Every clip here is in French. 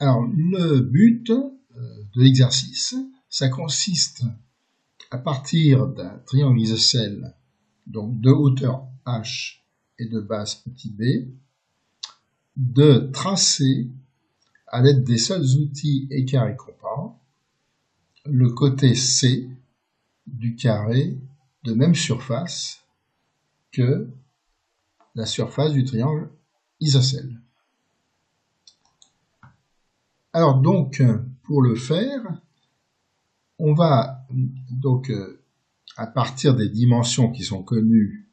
Alors, le but de l'exercice, ça consiste à partir d'un triangle isocèle, donc de hauteur h et de base petit b, de tracer, à l'aide des seuls outils écart et compas, le côté C du carré de même surface que la surface du triangle isocèle. Alors donc, pour le faire, on va donc, à partir des dimensions qui sont connues,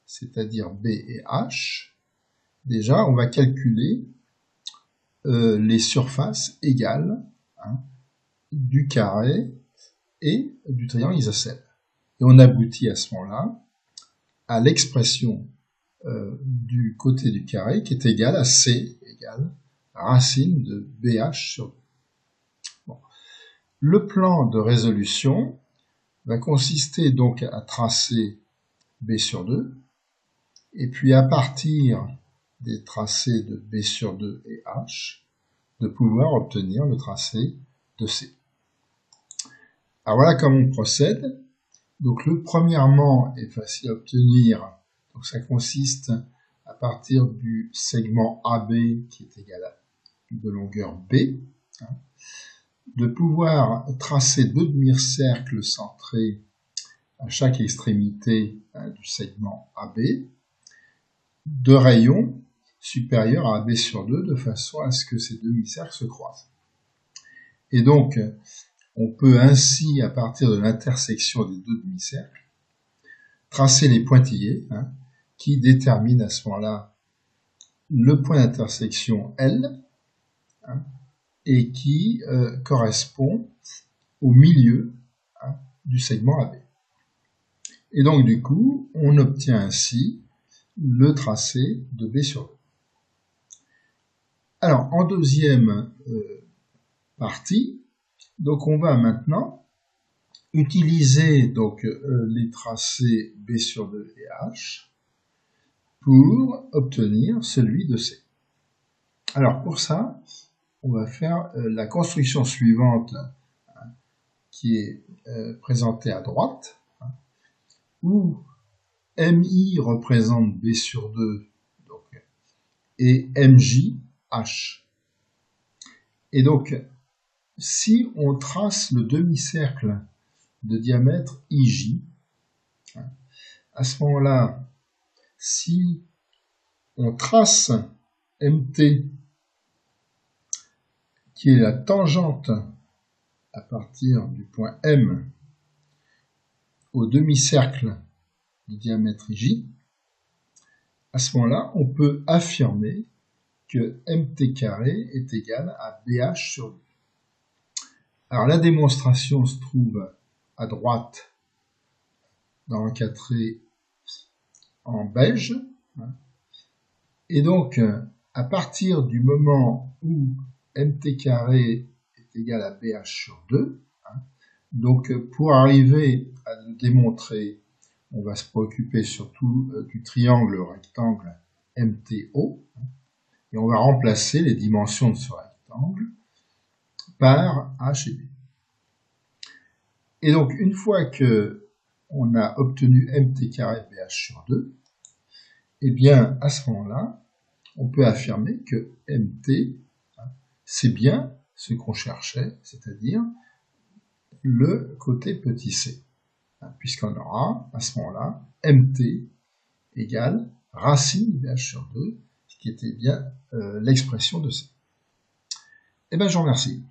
c'est-à-dire B et H, déjà on va calculer les surfaces égales du carré et du triangle isocèle. Et on aboutit à ce moment-là à l'expression du côté du carré qui est égale à C égale racine de BH sur 2. Bon. Le plan de résolution va consister donc à tracer B sur 2 et puis à partir des tracés de B sur 2 et H de pouvoir obtenir le tracé de C. Alors voilà comment on procède. Donc premièrement est facile à obtenir. Donc ça consiste à partir du segment AB qui est égal à de longueur B, de pouvoir tracer deux demi-cercles centrés à chaque extrémité du segment AB, de rayons supérieurs à AB sur 2 de façon à ce que ces demi-cercles se croisent. Et donc, on peut ainsi, à partir de l'intersection des deux demi-cercles, tracer les pointillés qui déterminent à ce moment-là le point d'intersection L et qui correspond au milieu du segment AB. Et donc du coup, on obtient ainsi le tracé de B sur 2. Alors en deuxième partie, donc on va maintenant utiliser donc les tracés B sur 2 et H pour obtenir celui de C. Alors pour ça, on va faire la construction suivante qui est présentée à droite, où MI représente B sur 2 donc, et MJ H. Et donc, si on trace le demi-cercle de diamètre IJ, à ce moment-là, si on trace MT, qui est la tangente à partir du point M au demi-cercle du diamètre IJ, à ce moment-là, on peut affirmer que MT carré est égal à BH sur 2. Alors la démonstration se trouve à droite dans le l'encadré en beige. Et donc, à partir du moment où MT carré est égal à BH sur 2, donc pour arriver à le démontrer, on va se préoccuper surtout du triangle rectangle MTO, et on va remplacer les dimensions de ce rectangle par H et B. Et donc, une fois que on a obtenu MT carré BH sur 2, eh bien, à ce moment-là, on peut affirmer que MT, c'est bien ce qu'on cherchait, c'est-à-dire le côté petit c, puisqu'on aura, à ce moment-là, MT égale racine BH sur 2, ce qui était bien l'expression de C. Eh bien, je vous remercie.